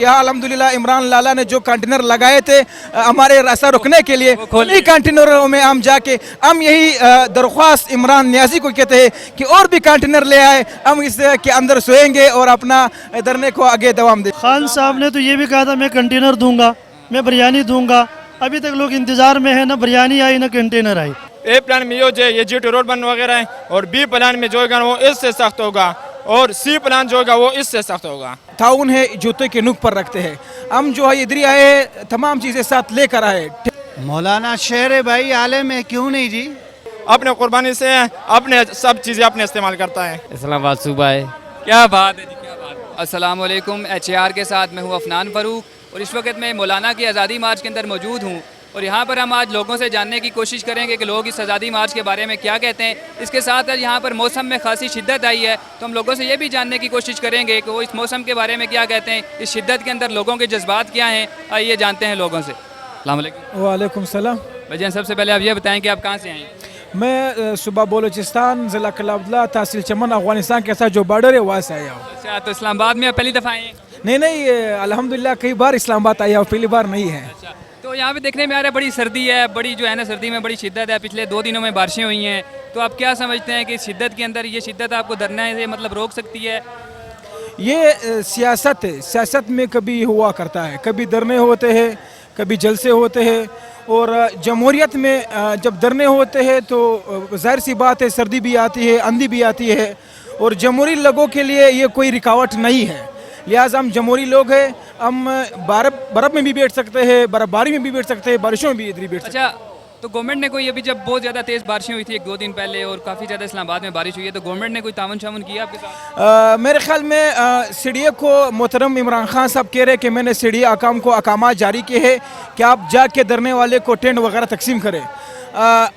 यहाँ अल्हम्दुलिल्लाह इमरान लाला ने जो कंटेनर लगाए थे हमारे रास्ता रुकने के लिए, उन्हीं कंटेनरों में हम जाके हम यही दरख्वास्त इमरान नियाजी को कहते हैं कि और भी कंटेनर ले आए, हम इसके अंदर सोएंगे और अपना धरने को आगे दवाम दें। खान साहब ने तो ये भी कहा था मैं कंटेनर दूंगा, मैं बिरयानी दूंगा। अभी तक लोग इंतजार में है, ना बिरयानी आई ना कंटेनर आई। ए प्लान में जो है ये G2 रोड बन वगैरह है, और बी प्लान में जो है वो इससे सख्त होगा, और सी प्लान जो होगा वो इससे सख्त होगा। ताउन है जूते के नुक पर रखते हैं, हम जो है इधर ही आए तमाम चीज़ें साथ लेकर आए। मौलाना शेर है भाई, आलिम है, क्यों नहीं जी। अपने कुर्बानी से अपने सब चीज़ें अपने इस्तेमाल करता है। इस्लामाबाद सूबा है। क्या बात है जी, क्या बात है। अस्सलाम वालेकुम, HAR के साथ मैं हूँ अफनान फ़ारूक, और इस वक्त मैं मौलाना की आज़ादी मार्च के अंदर मौजूद हूँ, और यहाँ पर हम आज लोगों से जानने की कोशिश करेंगे कि लोग इस आज़ादी मार्च के बारे में क्या कहते हैं। इसके साथ यहाँ पर मौसम में खासी शिद्दत आई है, तो हम लोगों से ये भी जानने की कोशिश करेंगे कि वो इस मौसम के बारे में क्या कहते हैं, इस शिद्दत के अंदर लोगों के जज्बात क्या हैं। आइए जानते हैं लोगों से। अस्सलाम वालेकुम। वालेकुम सलाम। भाईजान सबसे पहले आप ये बताएँ कि आप कहाँ से आए हैं? मैं सुबह बलोचिस्तान ज़िला कलाबला तहसील चमन अफगानिस्तान के साथ जो बॉर्डर है वहाँ से आया हूँ। अच्छा, तो इस्लामाबाद में आप पहली दफ़ा आए हैं? नहीं, अल्हम्दुलिल्लाह कई बार इस्लामाबाद आया हूँ, पहली बार नहीं है। अच्छा, तो यहाँ पे देखने में आ रहा है बड़ी सर्दी है, बड़ी जो है ना सर्दी में बड़ी शिद्दत है, पिछले 2 दिनों में बारिशें हुई हैं, तो आप क्या समझते हैं कि इस शिद्दत के अंदर ये शिद्दत आपको धरने से मतलब रोक सकती है? ये सियासत है, सियासत में कभी हुआ करता है, कभी धरने होते हैं, कभी जलसे होते हैं, और जमहूरियत में जब धरने होते हैं तो ज़ाहिर सी बात है सर्दी भी आती है, आंधी भी आती है, और जमहूरी लोगों के लिए ये कोई रुकावट नहीं है। लिहाजा हम जमहूरी लोग हैं, हम बर्फ़ में भी बैठ सकते हैं, बर्फ़बारी में भी बैठ सकते हैं, बारिशों में भी इधर ही बैठ सकते हैं। अच्छा, तो गवर्नमेंट ने कोई अभी जब बहुत ज़्यादा तेज़ बारिशें हुई थी 1-2 दिन पहले, और काफ़ी ज़्यादा इस्लामाबाद में बारिश हुई है, तो गवर्नमेंट ने कोई तावन शावन किया आपके साथ? मेरे ख्याल में सीडीए को मोहतरम इमरान खान साहब कह रहे हैं कि मैंने सीडीए अकाम को अकामात जारी किए हैं कि आप जाके धरने वाले को टेंट वगैरह तकसीम करें।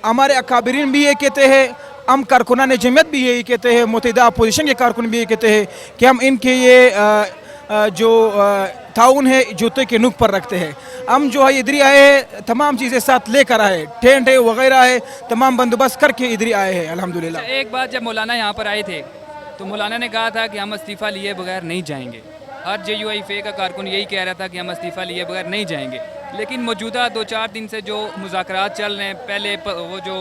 हमारे अकाबरीन भी ये कहते हैं, हम कारकुनान जमीयत भी यही कहते हैं, मुत्तहिदा अपोजिशन के कारकुन भी ये कहते हैं कि हम इनके ये जो ताउन है जूते के नुक पर रखते हैं। हम जो है इधर ही आए तमाम चीज़ें साथ लेकर आए, टेंट है वगैरह है, तमाम बंदोबस्त करके इधर ही आए हैं अल्हम्दुलिल्लाह। अच्छा, एक बात जब मौलाना यहाँ पर आए थे तो मौलाना ने कहा था कि हम इस्तीफ़ा लिए बगैर नहीं जाएंगे। हर JUIFA का कारकुन यही कह रहा था कि हम इस्तीफ़ा लिए बगैर नहीं जाएंगे, लेकिन मौजूदा 2-4 दिन से जो मुज़ाकरात चल रहे हैं, पहले वो जो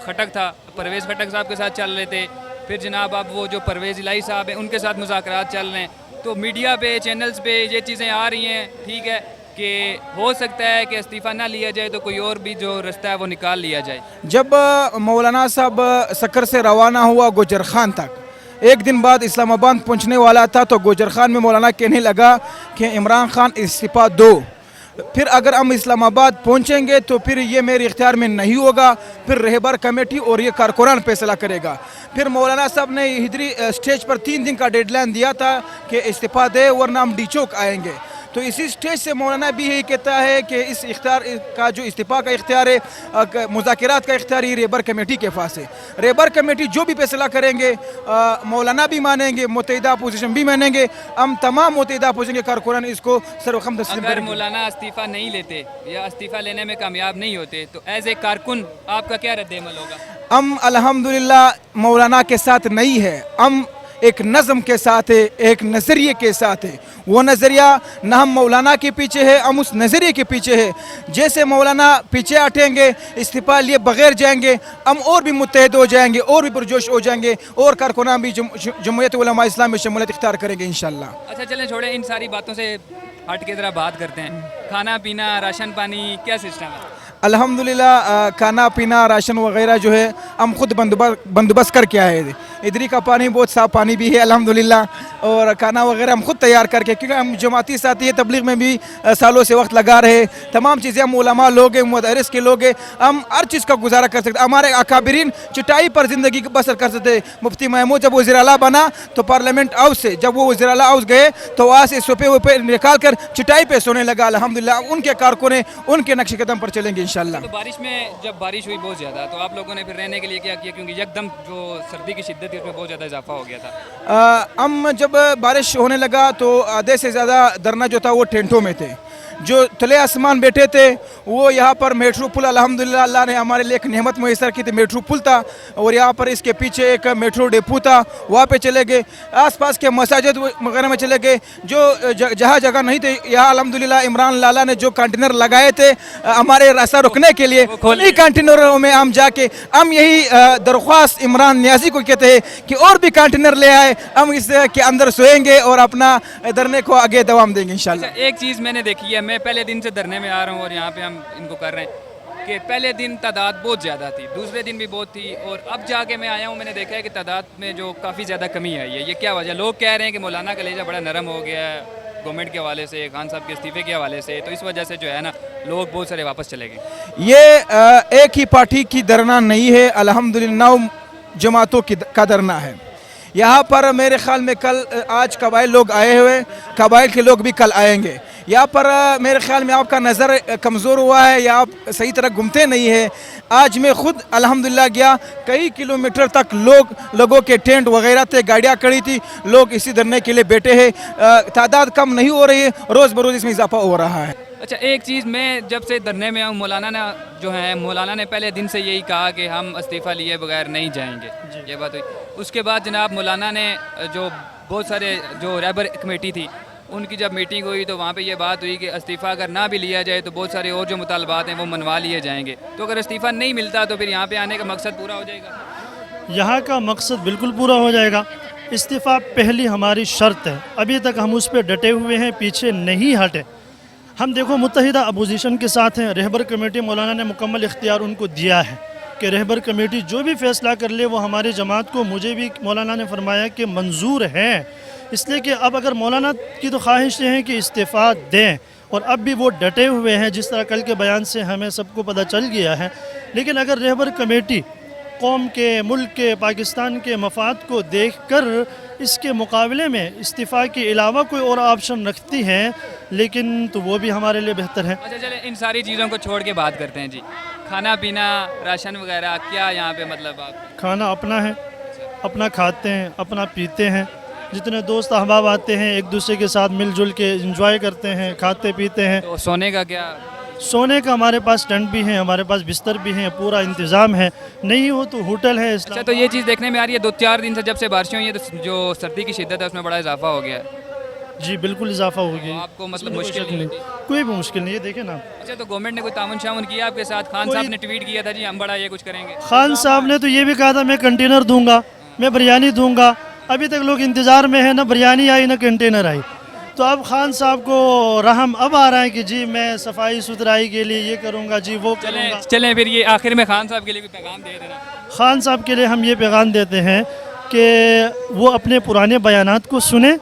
खटक था परवेज़ खटक साहब के साथ चल रहे थे, फिर जनाब अब वो जो परवेज़ इलाही साहब हैं उनके साथ मुज़ाकरात चल रहे हैं, तो मीडिया पे चैनल्स पे ये चीज़ें आ रही हैं, ठीक है, कि हो सकता है कि इस्तीफ़ा ना लिया जाए तो कोई और भी जो रास्ता है वो निकाल लिया जाए। जब मौलाना साहब सक्कर से रवाना हुआ गोजर खान तक, एक दिन बाद इस्लामाबाद पहुंचने वाला था, तो गोजर खान में मौलाना कहने लगा कि इमरान खान इस्तीफ़ा दो, फिर अगर हम इस्लामाबाद पहुंचेंगे तो फिर ये मेरे इख्तियार में नहीं होगा, फिर रहबर कमेटी और ये कारकुनान फैसला करेगा। फिर मौलाना साहब ने इधरी स्टेज पर 3 दिन का डेडलाइन दिया था कि इस्तीफ़ा दे वरना हम डी चौक आएंगे। तो इसी स्टेज से मौलाना भी यही कहता है कि इस इख्तियार का जो इस्तीफ़ा का इख्तियार है, मुज़ाकरात का इख्तियार ये रेबर कमेटी के पास है। रेबर कमेटी जो भी फैसला करेंगे मौलाना भी मानेंगे, मुत्तहिदा अपोजिशन भी मानेंगे, हम तमाम मुत्तहिदा अपोजिशन के कारकुनान इसको सर्वखम तस्लीम अगर करेंगे। मौलाना इस्तीफ़ा नहीं लेते या इस्तीफ़ा लेने में कामयाब नहीं होते तो एज ए कारकुन आपका क्या रद्द-ए-अमल होगा? हम अल्हम्दुलिल्लाह मौलाना के साथ नहीं है, हम एक नज़म के साथ है, एक नज़रिए के साथ है। वो नज़रिया न हम मौलाना के पीछे है, हम उस नज़रिए के पीछे है। जैसे मौलाना पीछे हटेंगे, इस्तीफ़ा लिए बगैर जाएंगे, हम और भी मुत्तहिद हो जाएंगे, और भी पुरजोश हो जाएंगे, और कारकुनान भी जमहूरियत उलमा इस्लाम में शमूलियत इख्तियार करेंगे इंशाअल्लाह। अच्छा चलें, छोड़े इन सारी बातों से हट के ज़रा बात करते हैं। खाना पीना, राशन पानी क्या सिस्टम है? अल्हम्दुलिल्लाह खाना पीना राशन वगैरह जो है हम खुद बंदोबस्त करके आए थे। इधरी का पानी बहुत साफ़ पानी भी है अल्हम्दुलिल्लाह, और खाना वगैरह हम खुद तैयार करके, क्योंकि हम जमाती साथी है, तबलीग में भी सालों से वक्त लगा रहे, तमाम चीज़ें हम उलमा लोग हैं, मुदर्रिस के लोग हैं, हम हर चीज़ का गुजारा कर सकते। हमारे अकाबरीन चटाई पर ज़िंदगी बसर कर सकते। मुफ्ती महमूद जब वज़ीर आला बना तो पार्लियामेंट हाउस से जब वो वज़ीर आला हाउस गए तो वहाँ से सोफे वोफे निकाल कर चटाई पे सोने लगा। अल्हम्दुलिल्लाह उनके कारकुन उनके नक्शे कदम पर चलेंगे इंशाअल्लाह। तो बारिश में जब बारिश हुई बहुत ज़्यादा, तो आप लोगों ने फिर रहने के लिए क्या किया, क्योंकि एकदम जो सर्दी की शिद्दत थी उसमें बहुत ज़्यादा इजाफा हो गया था? हम जब बारिश होने लगा तो आधे से ज़्यादा धरना जो था वो टेंटों में थे, जो तले आसमान बैठे थे वो यहाँ पर मेट्रो पुल अल्हम्दुलिल्लाह अल्लाह ने हमारे लिए एक नेमत मैसर की थी। मेट्रो पुल था और यहाँ पर इसके पीछे एक मेट्रो डिपो था, वहाँ पे चले गए। आसपास के मसाजिद वगैरह में चले गए। जो जहाँ जगह नहीं थे यहाँ अल्हम्दुलिल्लाह इमरान लाला ने जो कंटेनर लगाए थे हमारे रास्ता रुकने के लिए, उन्हीं कंटेनरों में हम जाके हम यही दरख्वास्त इमरान नियाजी को कहते हैं कि और भी कंटेनर ले आए, हम इसके अंदर सोएंगे और अपना धरने को आगे दवाम देंगे इंशाल्लाह। एक चीज़ मैंने देखी है, मैं पहले दिन से धरने में आ रहा हूँ और यहाँ पे हम इनको कर रहे हैं कि पहले दिन तादाद बहुत ज़्यादा थी, दूसरे दिन भी बहुत थी, और अब जाके मैं आया हूँ मैंने देखा है कि तादाद में जो काफ़ी ज़्यादा कमी आई है। ये क्या वजह? लोग कह रहे हैं कि मौलाना का लहजा बड़ा नरम हो गया है गवर्नमेंट के हवाले से, खान साहब के इस्तीफे के हवाले से, तो इस वजह से जो है ना लोग बहुत सारे वापस चले गए। ये एक ही पार्टी की धरना नहीं है, अल्हम्दुलिल्लाह 9 जमातों की का धरना है। यहाँ पर मेरे ख्याल में कल आज कबाइल लोग आए हुए, कबाइल के लोग भी कल आएंगे। यहाँ पर मेरे ख्याल में आपका नज़र कमज़ोर हुआ है या आप सही तरह घूमते नहीं है। आज मैं खुद अल्हम्दुलिल्लाह गया, कई किलोमीटर तक लोगों के टेंट वगैरह थे, गाड़ियाँ खड़ी थी, लोग इसी धरने के लिए बैठे हैं। तादाद कम नहीं हो रही है, रोज़ बरोज़ इसमें इजाफा हो रहा है। अच्छा, एक चीज़ मैं जब से धरने में आऊँ, मौलाना ने पहले दिन से यही कहा कि हम इस्तीफ़ा लिए बगैर नहीं जाएंगे, ये बात हुई। उसके बाद जनाब मौलाना ने जो बहुत सारे जो रहबर कमेटी थी उनकी जब मीटिंग हुई तो वहाँ पे ये बात हुई कि इस्तीफ़ा अगर ना भी लिया जाए तो बहुत सारे और जो मुतालबात हैं वो मनवा लिए जाएंगे। तो अगर इस्तीफ़ा नहीं मिलता तो फिर यहाँ पे आने का मकसद पूरा हो जाएगा? यहाँ का मकसद बिल्कुल पूरा हो जाएगा। इस्तीफ़ा पहली हमारी शर्त है, अभी तक हम उस पर डटे हुए हैं, पीछे नहीं हटे। हम देखो मुत्तहिदा अपोजिशन के साथ हैं, रहबर कमेटी मौलाना ने मुकम्मल इख्तियार उनको दिया है कि रहबर कमेटी जो भी फ़ैसला कर ले वो हमारी जमात को, मुझे भी मौलाना ने फरमाया कि मंजूर है। इसलिए कि अब अगर मौलाना की तो ख्वाहिश है कि इस्तीफ़ा दें और अब भी वो डटे हुए हैं, जिस तरह कल के बयान से हमें सबको पता चल गया है। लेकिन अगर रहबर कमेटी कौम के, मुल्क के, पाकिस्तान के मफाद को देख कर इसके मुकाबले में इस्तीफ़ा के अलावा कोई और ऑप्शन रखती है लेकिन तो वो भी हमारे लिए बेहतर है। अच्छा चले, इन सारी चीज़ों को छोड़ के बात करते हैं जी। खाना पीना, राशन वगैरह क्या यहाँ पे मतलब आप? खाना अपना है, अपना खाते हैं, अपना पीते हैं। जितने दोस्त अहबाब आते हैं एक दूसरे के साथ मिलजुल के एंजॉय करते हैं, खाते पीते हैं। तो सोने का क्या? सोने का हमारे पास टेंट भी है, हमारे पास बिस्तर भी हैं, पूरा इंतज़ाम है। नहीं हो तो होटल है। अच्छा, तो ये चीज़ देखने में आ रही है 2-4 दिन से जब से बारिशें हुई है तो जो सर्दी की शिद्दत है उसमें बड़ा इजाफा हो गया है। जी बिल्कुल इजाफा हो गया। आपको मतलब मुश्किल नहीं? कोई भी मुश्किल नहीं है, देखें ना। अच्छा, तो गवर्नमेंट ने कोई तामुन शामुन किया आपके साथ? खान साहब ने ट्वीट किया था जी हम बड़ा ये कुछ करेंगे। खान साहब ने तो ये भी कहा था मैं कंटेनर दूंगा, मैं बिरयानी दूंगा। अभी तक लोग इंतज़ार में है, ना बिरयानी आई ना कंटेनर आई। तो अब खान साहब को रहम अब आ रहा है कि जी मैं सफाई सुथराई के लिए ये करूँगा, जी वो करूँगा। चलें फिर ये आखिर में खान साहब के लिए कोई पैगाम दे देना। खान साहब के लिए हम ये पैगाम देते हैं कि वो अपने पुराने बयानात को सुने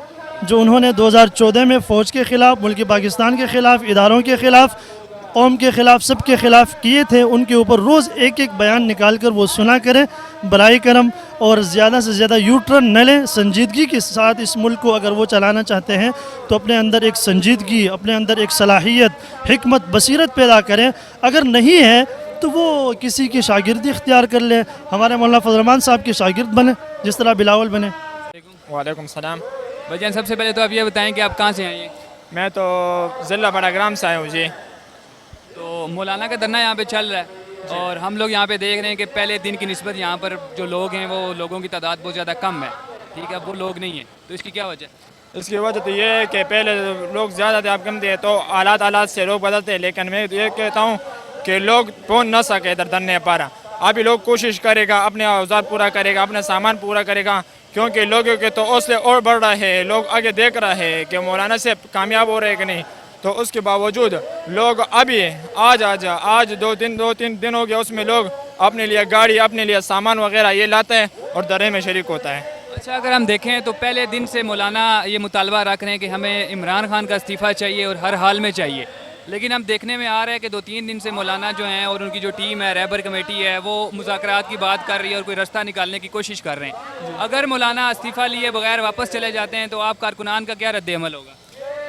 जो उन्होंने 2014 में फ़ौज के ख़िलाफ़, मुल्क पाकिस्तान के ख़िलाफ़, इदारों के ख़िलाफ़, कौम के ख़िलाफ़, सब के ख़िलाफ़ किए थे। उनके ऊपर रोज़ एक एक बयान निकाल कर वो सुना करें बराए करम, और ज़्यादा से ज़्यादा यू टर्न न लें। संजीदगी के साथ इस मुल्क को अगर वो चलाना चाहते हैं तो अपने अंदर एक संजीदगी, अपने अंदर एक सलाहियत, हिकमत, बसीरत पैदा करें। अगर नहीं है तो वो किसी की शागिर्दी इख्तियार कर ले, हमारे मौलाना फजल रहमान साहब के शागिर्द बने जिस तरह बिलावल बने। वालेकुम सलाम। भाईजान सबसे पहले तो आप ये बताएं कि आप कहाँ से आए हैं? मैं तो ज़िला बड़ाग्राम से आया हूँ जी। तो मौलाना का धरना यहाँ पे चल रहा है और हम लोग यहाँ पे देख रहे हैं कि पहले दिन की निस्बत यहाँ पर जो लोग हैं वो लोगों की तादाद बहुत ज़्यादा कम है, ठीक है, वो लोग नहीं है। तो इसकी क्या वजह? इसकी वजह तो ये है कि पहले लोग ज़्यादा थे, अब कम थे, तो हालात से लोग बदलते हैं। लेकिन मैं ये कहता हूँ कि लोग पहुँच न सके इधर धरने पर। अभी लोग कोशिश करेगा, अपने औजार पूरा करेगा, अपना सामान पूरा करेगा, क्योंकि लोगों के तो हौसले और बढ़ रहे हैं। लोग आगे देख रहे हैं कि मौलाना से कामयाब हो रहे हैं कि नहीं। तो उसके बावजूद लोग अभी आज 2-3 दिन हो गया, उसमें लोग अपने लिए गाड़ी, अपने लिए सामान वगैरह ये लाते हैं और धरने में शरीक होता है। अच्छा, अगर हम देखें तो पहले दिन से मौलाना ये मुतालबा रख रहे हैं कि हमें इमरान खान का इस्तीफ़ा चाहिए और हर हाल में चाहिए। लेकिन हम देखने में आ रहा है कि 2-3 दिन से मौलाना जो हैं और उनकी जो टीम है, रहबर कमेटी है, वो मुज़ाकरात की बात कर रही है और कोई रास्ता निकालने की कोशिश कर रहे हैं। अगर मौलाना इस्तीफ़ा लिए बगैर वापस चले जाते हैं तो आप कारकुनान का क्या रद्द-ए-अमल होगा?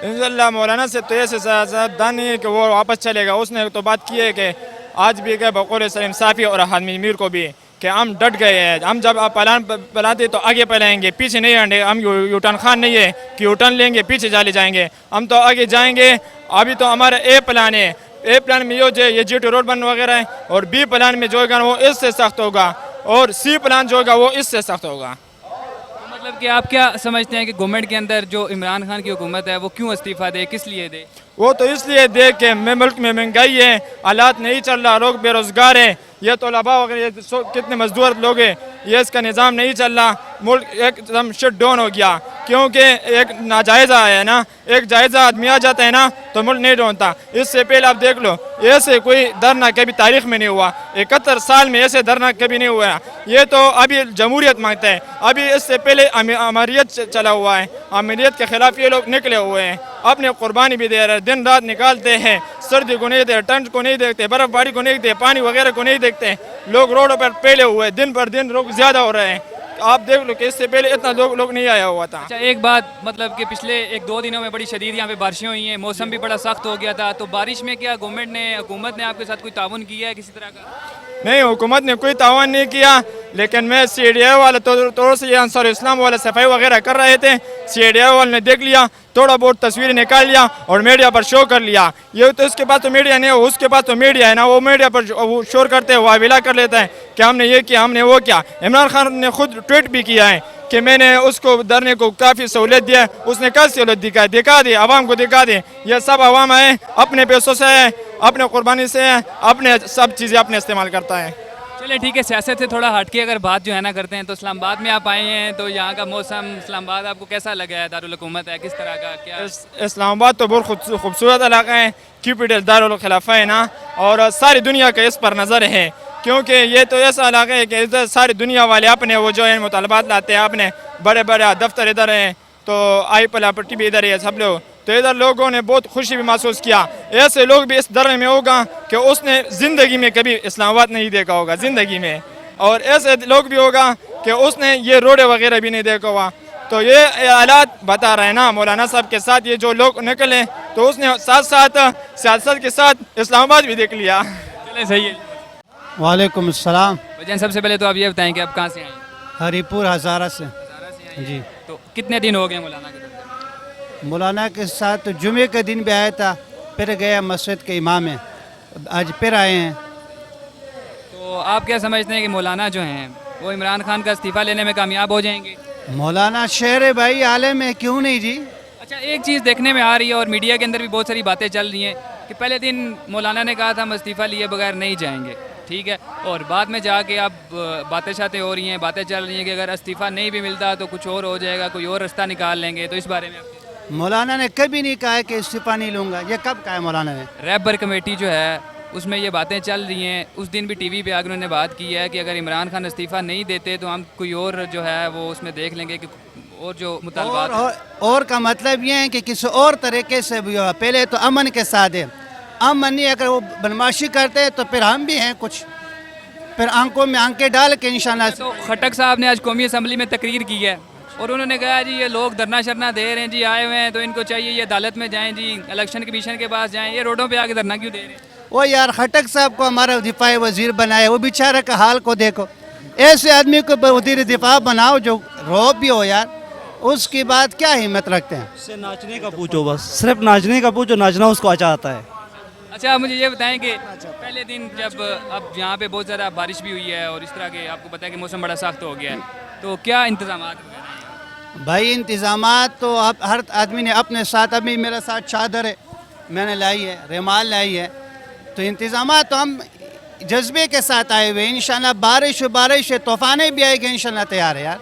इंशाअल्लाह मौलाना से तो ऐसे सावधान नहीं है कि वो वापस चलेगा। उसने तो बात की है कि आज भी गए बकौल सलीम साफ़ी और हामिद मीर को भी कि हम डट गए हैं। हम जब आप प्लान बनाते तो आगे पलाएंगे, पीछे नहीं हटेंगे। हम यूटर्न खान नहीं है कि यूटर्न लेंगे पीछे चले जाएंगे। हम तो आगे जाएंगे, ابھی تو ہمارا اے پلان ہے, اے پلان میں یہ جی ٹی روڈ بن وغیرہ ہے, اور بی پلان میں جو ہے وہ اس سے سخت ہوگا, اور سی پلان جو ہوگا وہ اس سے سخت ہوگا. مطلب کہ آپ کیا سمجھتے ہیں کہ گورنمنٹ کے اندر جو عمران خان کی حکومت ہے وہ کیوں استعفیٰ دے, کس لیے دے؟ وہ تو اس لیے دے کہ ملک میں مہنگائی ہے, حالات نہیں چل رہا, لوگ بے روزگار ہیں, یہ طلباء وغیرہ یہ کتنے مزدور لوگ ہیں, یہ اس کا نظام نہیں چل رہا, ملک ایک دم شٹ ڈاؤن ہو گیا, کیونکہ ایک ناجائزہ ہے نا, ایک جائزہ آدمی آ جاتا ہے نا تو ملک نہیں ڈونتا. اس سے پہلے آپ دیکھ لو, ایسے کوئی دھرنا کبھی تاریخ میں نہیں ہوا, 71 سال میں ایسے دھرنا کبھی نہیں ہوا. یہ تو ابھی جمہوریت مانگتا ہے, ابھی اس سے پہلے امریت چلا ہوا ہے, امریت کے خلاف یہ لوگ نکلے ہوئے ہیں, اپنے قربانی بھی دے رہے ہیں, دن رات نکالتے ہیں, سردی کو نہیں دیکھتے, ٹھنڈ کو نہیں دیکھتے, برف باری کو نہیں دیکھتے, پانی وغیرہ کو نہیں دیکھتے, لوگ روڈوں پر پھیلے ہوئے, دن پر دن لوگ زیادہ ہو رہے ہیں. آپ دیکھ لو کہ اس سے پہلے اتنا لوگ نہیں آیا ہوا تھا. اچھا ایک بات, مطلب کہ پچھلے 1-2 دنوں میں بڑی شدید یہاں پہ بارشیں ہوئی ہیں, موسم بھی بڑا سخت ہو گیا تھا, تو بارش میں کیا حکومت نے آپ کے ساتھ کوئی تعاون کیا ہے کسی طرح کا؟ نہیں, حکومت نے کوئی تعاون نہیں کیا, لیکن میں سی ڈی اے والے طور سے یہ انصار اسلام والے صفائی وغیرہ کر رہے تھے, سی ڈی اے والے نے دیکھ لیا, تھوڑا بہت تصویریں نکال لیا اور میڈیا پر شو کر لیا. یہ تو اس کے پاس تو میڈیا نہیں, اس کے پاس تو میڈیا ہے نا, وہ میڈیا پر شور کرتے ہیں, واویلا کر لیتا ہے کہ ہم نے یہ کیا, ہم نے وہ کیا. عمران خان نے خود ٹویٹ بھی کیا ہے کہ میں نے اس کو دھرنے کو کافی سہولت دیا ہے. اس نے کیا سہولت دکھا دی, عوام کو دکھا دی. یہ سب عوام ہے, اپنے پیسوں سے ہے, اپنے قربانی سے ہے, اپنے سب چیزیں اپنے استعمال کرتا ہے. چلے ٹھیک ہے, سیاست سے تھوڑا ہٹ کے اگر بات جو ہے نا کرتے ہیں, تو اسلام آباد میں آپ آئے ہیں, تو یہاں کا موسم اسلام آباد آپ کو کیسا لگا ہے؟ دارالحکومت ہے, کس طرح کا کیا؟ اسلام آباد تو بہت خوبصورت علاقہ ہے, کیپٹل دارالخلافہ ہے نا, اور ساری دنیا کا اس پر نظر ہے, کیونکہ یہ تو ایسا علاقہ ہے کہ ادھر ساری دنیا والے اپنے وہ جو ہے مطالبات لاتے ہیں, اپنے بڑے بڑے دفتر ادھر ہیں, تو آئی پلاپٹی بھی ادھر ہے سب لوگ, تو ادھر لوگوں نے بہت خوشی بھی محسوس کیا. ایسے لوگ بھی اس دھرنے میں ہوگا کہ اس نے زندگی میں کبھی اسلام آباد نہیں دیکھا ہوگا زندگی میں, اور ایسے لوگ بھی ہوگا کہ اس نے یہ روڈیں وغیرہ بھی نہیں دیکھا ہوا. تو یہ حالات بتا رہے ہیں نا مولانا صاحب کے ساتھ, یہ جو لوگ نکلے تو اس نے ساتھ ساتھ سیاست کے ساتھ اسلام آباد بھی دیکھ لیا. چلے صحیح ہے. وعلیکم السلام. بھجن سب سے پہلے تو آپ یہ بتائیں کہ آپ کہاں سے آئے ہیں؟ ہری پور ہزارہ سے. جی, تو کتنے دن ہو گئے مولانا کے ساتھ؟ مولانا کے ساتھ جمعے کے دن بھی آیا تھا, پھر گیا مسجد کے امام ہیں, آج پھر آئے ہیں. تو آپ کیا سمجھتے ہیں کہ مولانا جو ہیں وہ عمران خان کا استعفیٰ لینے میں کامیاب ہو جائیں گے؟ مولانا شہر ہے بھائی, عالم ہے, کیوں نہیں جی. اچھا ایک چیز دیکھنے میں آ رہی ہے, اور میڈیا کے اندر بھی بہت ساری باتیں چل رہی ہیں, کہ پہلے دن مولانا نے کہا تھا ہم استعفیٰ لیے بغیر نہیں جائیں گے, ٹھیک ہے, اور بعد میں جا کے اب باتیں شاتیں ہو رہی ہیں, باتیں چل رہی ہیں کہ اگر استعفیٰ نہیں بھی ملتا تو کچھ اور ہو جائے گا, کوئی اور راستہ نکال لیں گے. تو اس بارے میں مولانا نے کبھی نہیں کہا کہ استعفیٰ نہیں لوں گا. یہ کب کہا ہے مولانا نے؟ رہبر کمیٹی جو ہے اس میں یہ باتیں چل رہی ہیں. اس دن بھی ٹی وی پہ آ کے انہوں نے بات کی ہے کہ اگر عمران خان استعفیٰ نہیں دیتے تو ہم کوئی اور جو ہے وہ اس میں دیکھ لیں گے, کہ اور جو مطالبات اور کا مطلب یہ ہے کہ کسی اور طریقے سے بھی ہوا. پہلے تو امن کے ساتھ ہے, امن نہیں, اگر وہ بدماشی کرتے تو پھر ہم بھی ہیں کچھ, پھر آنکھوں میں آنکھیں ڈال کے انشاءاللہ. تو خٹک صاحب نے آج قومی اسمبلی میں تقریر کی ہے, اور انہوں نے کہا جی یہ لوگ دھرنا شرنا دے رہے ہیں جی, آئے ہوئے ہیں تو ان کو چاہیے یہ عدالت میں جائیں جی, الیکشن کمیشن کے پاس جائیں, یہ روڈوں پہ آ کے دھرنا کیوں دے رہے ہیں؟ وہ یار خٹک صاحب کو ہمارا دفاعی وزیر بنایا, وہ بیچارہ کا حال کو دیکھو. ایسے آدمی کو وزیر دفاع بناؤ جو روب بھی ہو یار, اس کی بات کیا ہمت رکھتے ہیں. اس سے ناچنے کا پوچھو, بس صرف ناچنے کا پوچھو, ناچنا اس کو اچھا آتا ہے. اچھا مجھے یہ بتائیں کہ پہلے دن جب اب یہاں پہ بہت زیادہ بارش بھی ہوئی ہے, اور اس طرح کے آپ کو پتہ ہے کہ موسم بڑا سخت ہو گیا ہے, تو کیا انتظامات ہوئے ہیں؟ بھائی انتظامات تو اب ہر آدمی نے اپنے ساتھ, ابھی میرے ساتھ چادر ہے میں نے لائی ہے, رومال لائی ہے, تو انتظامات تو ہم جذبے کے ساتھ آئے ہوئے. انشاءاللہ بارش ہے, طوفانیں بھی آئے گی انشاءاللہ, تیار ہے یار.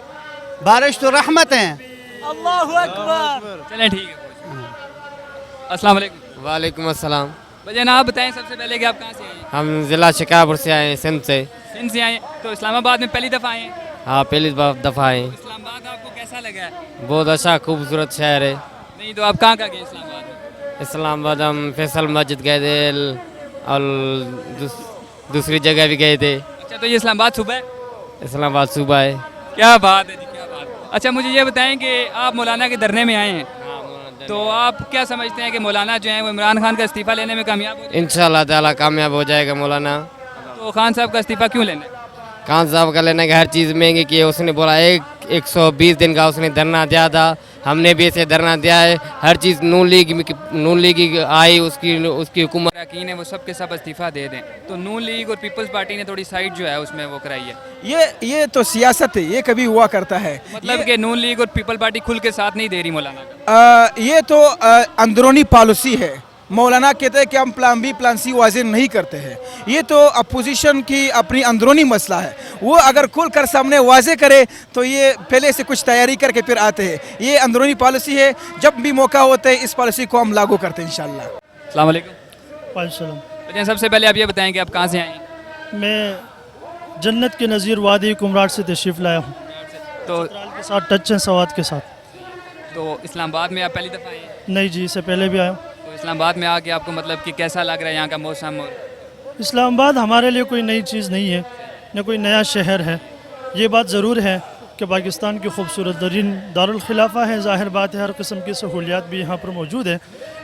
بارش تو رحمت ہے. اللہ اکبر. چلیں ٹھیک ہے. السلام علیکم. وعلیکم السلام. بھجن آپ بتائیں سب سے پہلے کہ آپ کہاں سے آئے ہیں؟ ہم ضلع شکارپور سے آئے ہیں, سندھ سے. سندھ سے آئے ہیں, تو اسلام آباد میں پہلی دفعہ آئے ہیں؟ ہاں پہلی دفعہ آئے ہیں. اسلام آباد آپ کو کیسا لگا ہے؟ بہت اچھا خوبصورت شہر ہے. نہیں تو آپ کہاں گئے اسلام آباد میں؟ اسلام آباد ہم فیصل مسجد گئے تھے, اور دوسری جگہ بھی گئے تھے. اچھا تو یہ اسلام آباد صبح ہے؟ اسلام آباد صوبہ ہے. کیا بات ہے جی, کیا بات ہے. اچھا مجھے یہ بتائیں کہ آپ مولانا کے دھرنے میں آئے ہیں, تو آپ کیا سمجھتے ہیں کہ مولانا جو ہیں وہ عمران خان کا استعفیٰ لینے میں کامیاب ہو جائے گا؟ انشاءاللہ تعالیٰ کامیاب ہو جائے گا مولانا. تو خان صاحب کا استعفیٰ کیوں لینا ہے؟ خان صاحب کا لینے کا ہر چیز مہنگی کی ہے. اس نے بولا 120 دن کا اس نے دھرنا دیا تھا, हमने भी ऐसे धरना दिया है। हर चीज़ नून लीग आई, उसकी हुकूमत अरकान है वो सब के सब इस्तीफ़ा दे दें, तो नून लीग और पीपल्स पार्टी ने थोड़ी साइड जो है उसमें वो कराई है। ये तो सियासत है, ये कभी हुआ करता है। मतलब कि नून लीग और पीपल पार्टी खुल के साथ नहीं दे रही मौलाना का। ये तो अंदरूनी पॉलिसी है। मौलाना कहते हैं कि हम प्लान बी प्लान सी वाज़ेह नहीं करते हैं। ये तो अपोजिशन की अपनी अंदरूनी मसला है। वो अगर खुल कर सामने वाज़ेह करे तो ये पहले से कुछ तैयारी करके फिर आते हैं। ये अंदरूनी पॉलिसी है, जब भी मौका होता है इस पॉलिसी को हम लागू करते हैं इंशाल्लाह। अस्सलाम वालेकुम। वालेकुम। तो सबसे पहले आप ये बताएं कि आप कहाँ से आए हैं? मैं जन्नत के नज़ीर वादी कुमराट से तशरीफ़ लाया हूँ, तो के साथ टच हैं सवात के साथ। तो इस्लामाबाद में आप पहली दफ़ा आए हैं? नहीं जी, इससे पहले भी आया हूँ। तो इस्लामाबाद में आके आपको मतलब कि कैसा लग रहा है यहाँ का मौसम? और इस्लामाबाद हमारे लिए कोई नई चीज़ नहीं है, न कोई नया शहर है। ये बात ज़रूर है कि पाकिस्तान की खूबसूरत तरीन दारुल खिलाफा है। ज़ाहिर बात है हर किस्म की सहूलियात भी यहाँ पर मौजूद है,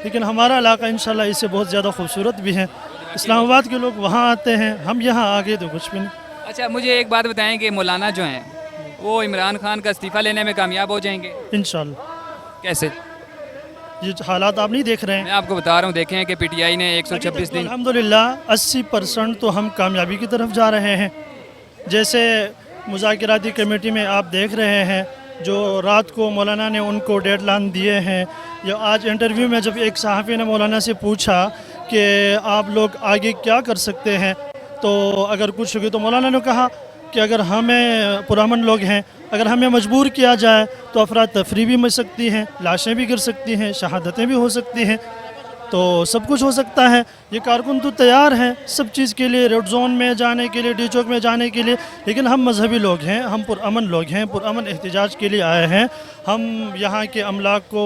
लेकिन हमारा इलाका इंशाल्लाह इससे बहुत ज़्यादा खूबसूरत भी है। इस्लामाबाद के लोग वहाँ आते हैं, हम यहाँ आ गए तो कुछ भी नहीं। अच्छा, मुझे एक बात बताएं कि मौलाना जो हैं वो इमरान खान का इस्तीफ़ा लेने में कामयाब हो जाएंगे? इंशाल्लाह। कैसे? ये हालात आप नहीं देख रहे हैं? मैं आपको बता रहा हूँ, देखें कि पीटीआई ने 126 दिन अल्हम्दुलिल्लाह 80% तो हम कामयाबी की तरफ जा रहे हैं। जैसे मुज़ाकिराती कमेटी में आप देख रहे हैं, जो रात को मौलाना ने उनको डेडलाइन दिए हैं, या आज इंटरव्यू में जब एक सहाफ़ी ने मौलाना से पूछा कि आप लोग आगे क्या कर सकते हैं, तो अगर कुछ होगी, तो मौलाना ने कहा कि अगर हमें पुरअमन लोग हैं, अगर हमें मजबूर किया जाए तो अफराद तफरी भी मच सकती हैं, लाशें भी गिर सकती हैं, शहादतें भी हो सकती हैं, तो सब कुछ हो सकता है। ये कारकुन तो तैयार हैं सब चीज़ के लिए, रेड जोन में जाने के लिए, डी चौक में जाने के लिए, लेकिन हम मजहबी लोग हैं, हम पुरअमन लोग हैं, पुरअमन एहतजाज के लिए आए हैं। हम यहाँ के अमलाक को,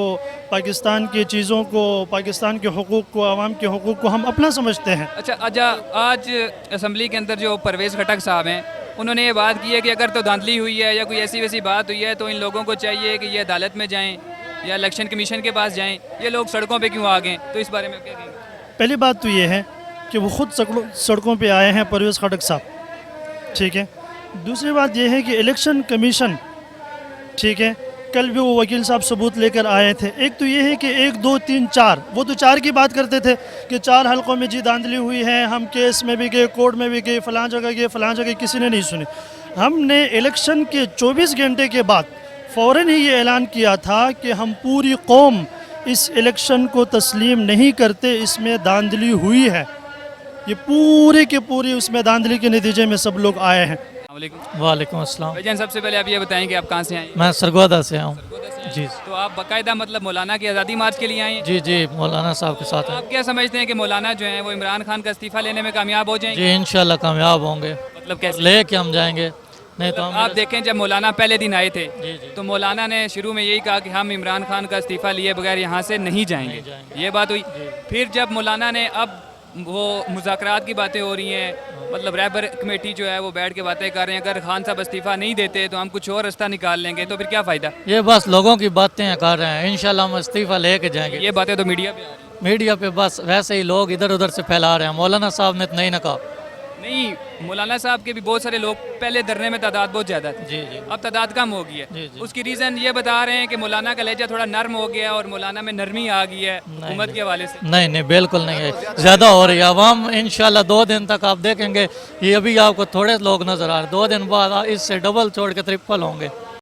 पाकिस्तान की चीज़ों को, पाकिस्तान के हुकूक़ को, आवाम के हुकूक़ को हम अपना समझते हैं। अच्छा, आज असम्बली के अंदर जो परवेज़ खटक साहब हैं, उन्होंने ये बात की है कि अगर तो धांधली हुई है या कोई ऐसी वैसी बात हुई है तो इन लोगों को चाहिए कि ये अदालत में जाएं या इलेक्शन कमीशन के पास जाएं। ये लोग सड़कों पे क्यों आ गए? तो इस बारे में क्या कहेंगे? पहली बात तो ये है कि वो ख़ुद सड़कों पे आए हैं, परवेज़ खटक साहब, ठीक है। दूसरी बात ये है कि इलेक्शन कमीशन, ठीक है, कल भी वो वकील साहब सबूत लेकर आए थे। एक तो ये है कि 1 2 3 4, वो तो 4 की बात करते थे कि 4 हलकों में जी धांधली हुई है, हम केस में भी गए, कोर्ट में भी गए, फ़लाँ जगह गए, फ़लाँ जगह, किसी ने नहीं सुनी। हमने इलेक्शन के 24 घंटे के बाद फ़ौरन ही ये ऐलान किया था कि हम पूरी कौम इस इलेक्शन को तस्लीम नहीं करते, इसमें धांधली हुई है। ये पूरे के पूरी उसमें धांधली के नतीजे में सब लोग आए हैं। वालेकुम अस्सलाम। भाईजान, सबसे पहले आप ये बताएं कि आप कहाँ से आए हैं? मैं सरगोदा से आया हूँ जी। तो आप बाकायदा मतलब मौलाना की आज़ादी मार्च के लिए आए हैं? जी जी, मौलाना साहब के साथ हैं। आप क्या समझते हैं कि मौलाना जो हैं वो इमरान खान का इस्तीफ़ा लेने में कामयाब हो जाएंगे? जी इंशाल्लाह कामयाब होंगे, मतलब कैसे? ले के हम जाएंगे। नहीं तो हम आप देखें, जब मौलाना पहले दिन आए थे जी जी। तो मौलाना ने शुरू में यही कहा कि हम इमरान खान का इस्तीफ़ा लिए बगैर यहाँ से नहीं जाएंगे, ये बात हुई। फिर जब मौलाना ने, अब वो मुज़ाकरात की बातें हो रही हैं, मतलब रहबर कमेटी जो है वो बैठ के बातें कर रहे हैं, अगर खान साहब इस्तीफ़ा नहीं देते तो हम कुछ और रास्ता निकाल लेंगे, तो फिर क्या फ़ायदा? ये बस लोगों की बातें कर रहे हैं, इंशाल्लाह हम इस्तीफ़ा लेके जाएंगे। ये बातें तो मीडिया पे आ रही हैं। मीडिया पे बस वैसे ही लोग इधर उधर से फैला रहे हैं। मौलाना साहब ने तो नहीं ना कहा। नहीं, मौलाना साहब के भी बहुत सारे लोग, पहले धरने में तादाद बहुत ज़्यादा थी, जी जी अब तादाद कम हो गई है। जी, जी। उसकी रीज़न ये बता रहे हैं कि मौलाना का लहजा थोड़ा नर्म हो गया और मौलाना में नरमी आ गई है हुकूमत के हवाले से। नहीं नहीं, बिल्कुल नहीं है, ज़्यादा हो रही है। अवाम इंशाल्लाह 2 दिन तक आप देखेंगे, ये अभी आपको थोड़े लोग नज़र आ रहे हैं, 2 दिन बाद इससे डबल छोड़ के ट्रिपल होंगे।